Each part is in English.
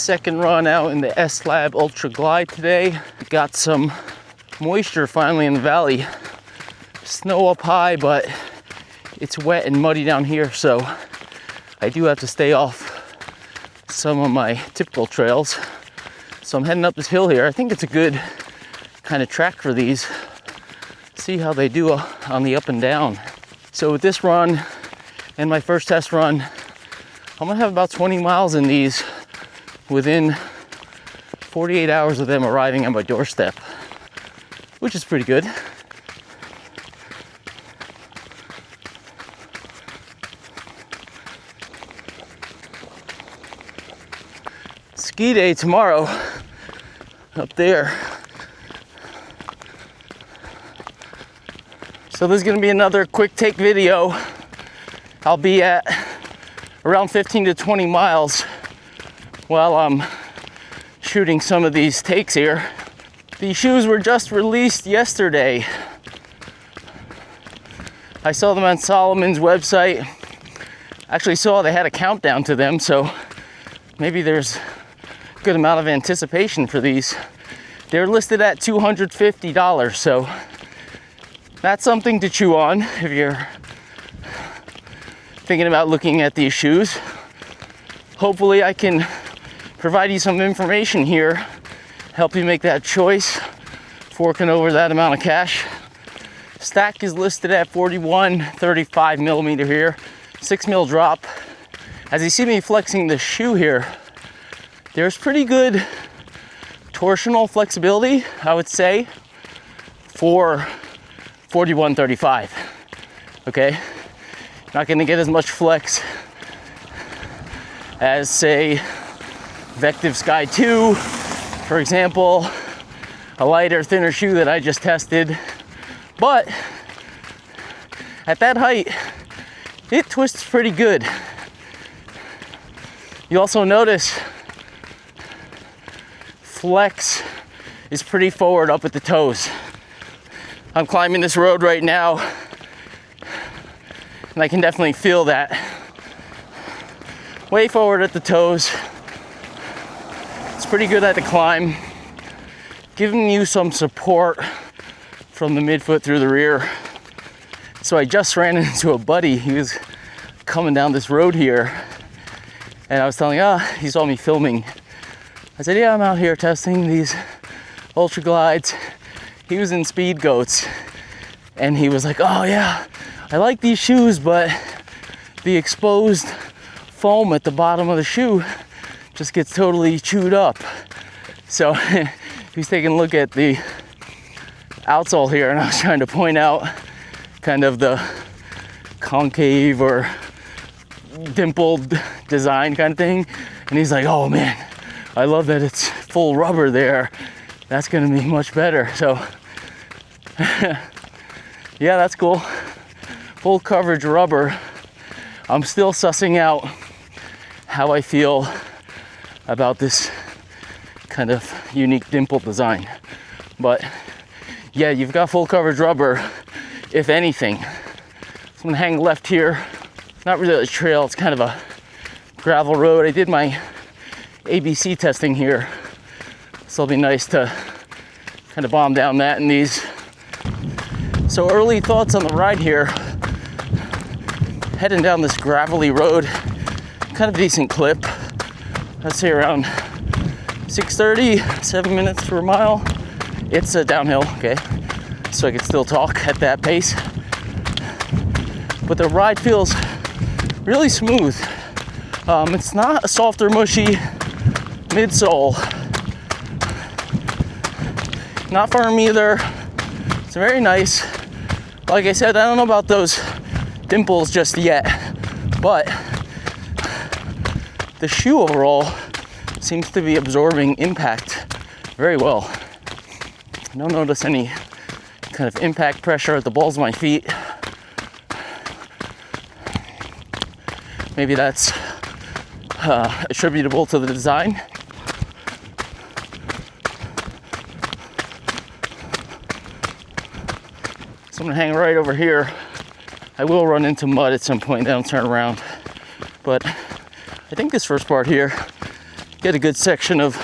second run out in the S Lab Ultra Glide today. Got some moisture finally in the valley. Snow up high, but it's wet and muddy down here, so I do have to stay off some of my typical trails. So I'm heading up this hill here. I think it's a good kind of track for these. See how they do on the up and down. So with this run and my first test run, I'm gonna have about 20 miles in these within 48 hours of them arriving at my doorstep, which is pretty good. Ski day tomorrow up there. So this is gonna be another quick take video. I'll be at around 15 to 20 miles while I'm shooting some of these takes here. These shoes were just released yesterday. I saw them on Salomon's website. Actually saw they had a countdown to them, so maybe there's good amount of anticipation for these. They're listed at $250, so that's something to chew on if you're thinking about looking at these shoes. Hopefully I can provide you some information here, help you make that choice, forking over that amount of cash. Stack is listed at 41.35 millimeter here, 6 mil drop. As you see me flexing the shoe here, there's pretty good torsional flexibility, I would say, for 41.35, okay? Not gonna get as much flex as, say, Vective Sky 2, for example, a lighter, thinner shoe that I just tested. But at that height, it twists pretty good. You also notice flex is pretty forward up at the toes. I'm climbing this road right now, and I can definitely feel that. Way forward at the toes. It's pretty good at the climb, giving you some support from the midfoot through the rear. So I just ran into a buddy. He was coming down this road here, and I was telling him, he saw me filming. I said, yeah, I'm out here testing these Ultra Glides. He was in Speed Goats, and he was like, oh yeah, I like these shoes, but the exposed foam at the bottom of the shoe just gets totally chewed up. So he's taking a look at the outsole here, and I was trying to point out kind of the concave or dimpled design kind of thing. And he's like, oh man, I love that it's full rubber there. That's gonna be much better. So yeah, that's cool. Full coverage rubber. I'm still sussing out how I feel about this kind of unique dimple design. But yeah, you've got full coverage rubber, if anything. So I'm gonna hang left here. Not really a trail, it's kind of a gravel road. I did my ABC testing here, so it'll be nice to kind of bomb down that in these. So early thoughts on the ride here. Heading down this gravelly road, kind of decent clip. I'd say around 6:30, 7 minutes per mile. It's a downhill, okay? So I can still talk at that pace. But the ride feels really smooth. It's not a soft or mushy midsole. Not firm either. It's very nice. Like I said, I don't know about those dimples just yet, but the shoe overall seems to be absorbing impact very well. I don't notice any kind of impact pressure at the balls of my feet. Maybe that's attributable to the design. So I'm gonna hang right over here. I will run into mud at some point, then I'll turn around. But I think this first part here get a good section of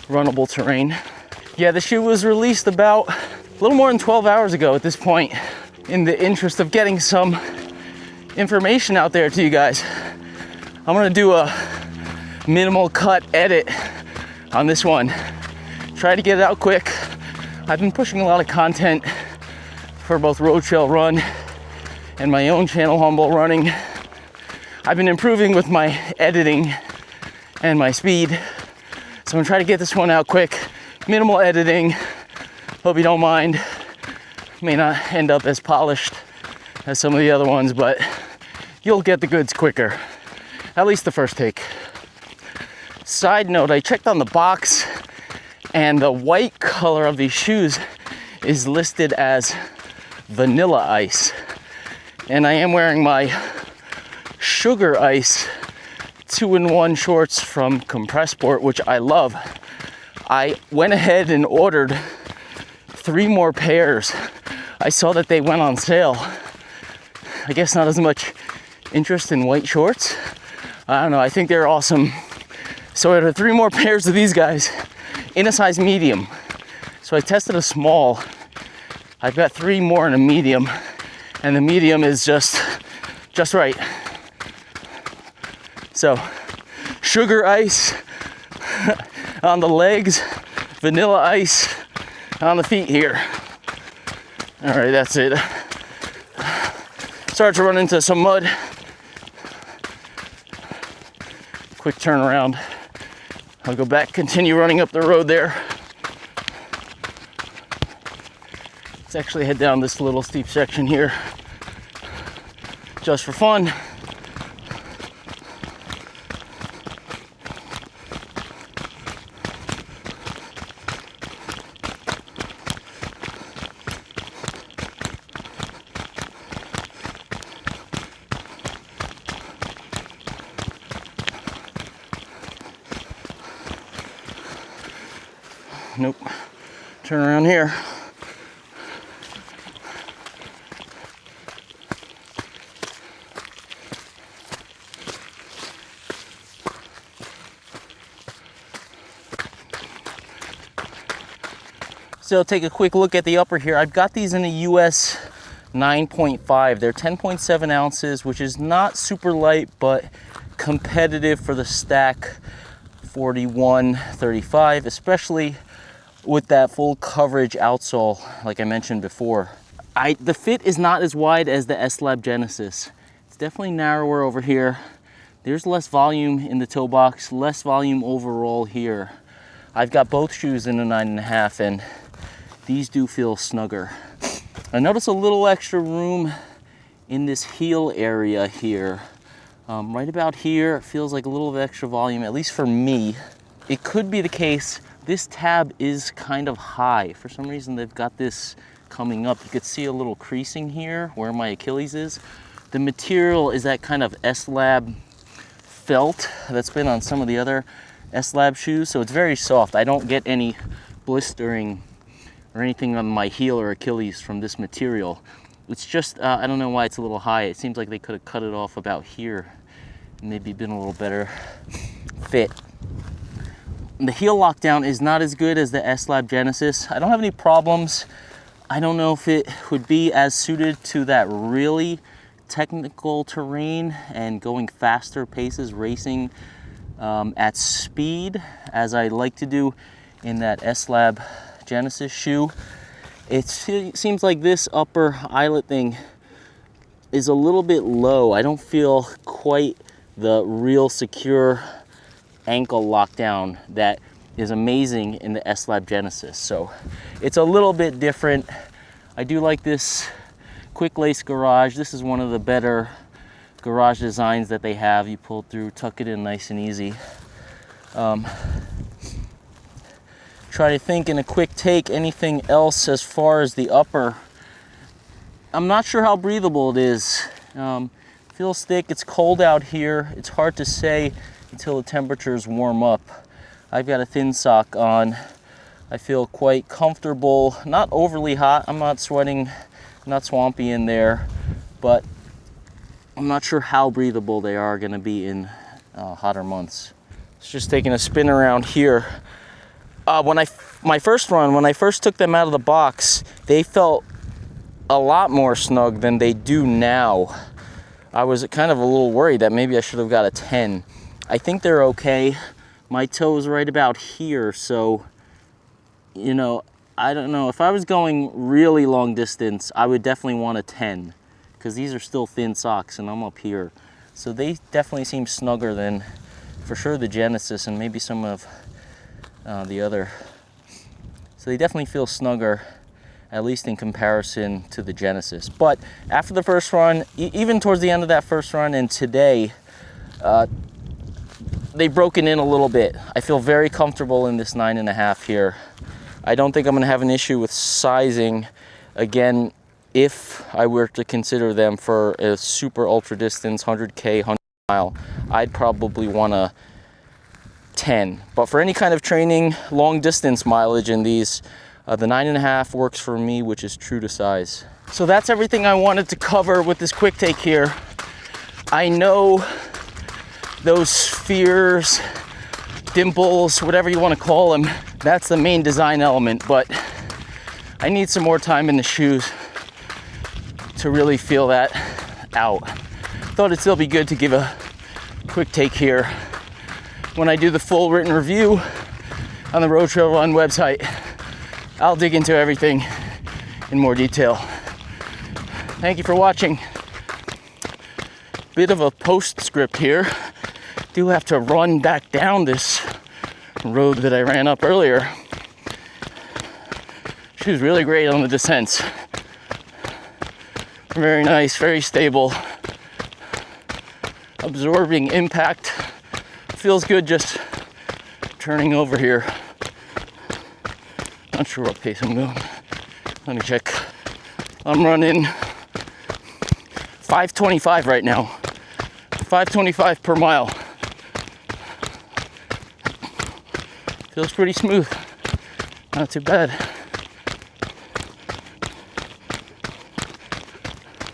runnable terrain. Yeah, the shoe was released about a little more than 12 hours ago at this point. In the interest of getting some information out there to you guys, I'm gonna do a minimal cut edit on this one. Try to get it out quick. I've been pushing a lot of content for both Road Trail Run and my own channel, Humble Running. I've been improving with my editing and my speed. So I'm gonna try to get this one out quick. Minimal editing. Hope you don't mind. May not end up as polished as some of the other ones, but you'll get the goods quicker. At least the first take. Side note, I checked on the box and the white color of these shoes is listed as vanilla ice. And I am wearing my sugar ice 2-in-1 shorts from Compressport, which I love. I went ahead and ordered 3 more pairs. I saw that they went on sale. I guess not as much interest in white shorts. I don't know, I think they're awesome. So I ordered 3 more pairs of these guys in a size medium. So I tested a small. I've got 3 more in a medium, and the medium is just right. So, sugar ice on the legs, vanilla ice on the feet here. All right, that's it. Start to run into some mud. Quick turnaround. I'll go back, continue running up the road there. Let's actually head down this little steep section here, just for fun. Nope. Turn around here. So take a quick look at the upper here. I've got these in a US 9.5. They're 10.7 ounces, which is not super light, but competitive for the Stack 4135, especially with that full coverage outsole, like I mentioned before. The fit is not as wide as the S-Lab Genesis. It's definitely narrower over here. There's less volume in the toe box, less volume overall here. I've got both shoes in a 9.5, and these do feel snugger. I notice a little extra room in this heel area here. Right about here, it feels like a little of extra volume, at least for me. It could be the case, this tab is kind of high. For some reason, they've got this coming up. You could see a little creasing here where my Achilles is. The material is that kind of S-Lab felt that's been on some of the other S-Lab shoes, so it's very soft. I don't get any blistering or anything on my heel or Achilles from this material. It's just, I don't know why it's a little high. It seems like they could have cut it off about here and maybe been a little better fit. The heel lockdown is not as good as the S-Lab Genesis. I don't have any problems. I don't know if it would be as suited to that really technical terrain and going faster paces, racing at speed, as I like to do in that S-Lab Genesis shoe. It seems like this upper eyelet thing is a little bit low. I don't feel quite the real secure ankle lockdown that is amazing in the S-Lab Genesis. So it's a little bit different. I do like this quick lace garage. This is one of the better garage designs that they have. You pull through, tuck it in nice and easy. Try to think in a quick take anything else as far as the upper. I'm not sure how breathable it is. Feels thick. It's cold out here. It's hard to say until the temperatures warm up. I've got a thin sock on. I feel quite comfortable, not overly hot. I'm not sweating, not swampy in there, but I'm not sure how breathable they are going to be in hotter months. It's just taking a spin around here. My first run, when I first took them out of the box, they felt a lot more snug than they do now. I was kind of a little worried that maybe I should have got a 10. I think they're okay. My toe is right about here, so, you know, I don't know. If I was going really long distance, I would definitely want a 10, because these are still thin socks and I'm up here. So they definitely seem snugger than, for sure, the Genesis and maybe some of the other. So they definitely feel snugger, at least in comparison to the Genesis. But after the first run, even towards the end of that first run and today, they've broken in a little bit. I feel very comfortable in this 9.5 here. I don't think I'm gonna have an issue with sizing again if I were to consider them for a super ultra distance, 100K, 100 mile. I'd probably want a 10. But for any kind of training, long distance mileage in these, the 9.5 works for me, which is true to size. So that's everything I wanted to cover with this quick take here. I know those fears, dimples, whatever you want to call them, that's the main design element, but I need some more time in the shoes to really feel that out. Thought it'd still be good to give a quick take here. When I do the full written review on the RoadTrailRun website, I'll dig into everything in more detail. Thank you for watching. Bit of a postscript here. Do have to run back down this road that I ran up earlier. She was really great on the descents. Very nice, very stable. Absorbing impact. Feels good just turning over here. Not sure what pace I'm going. Let me check. I'm running 525 right now. 525 per mile. Feels pretty smooth. Not too bad.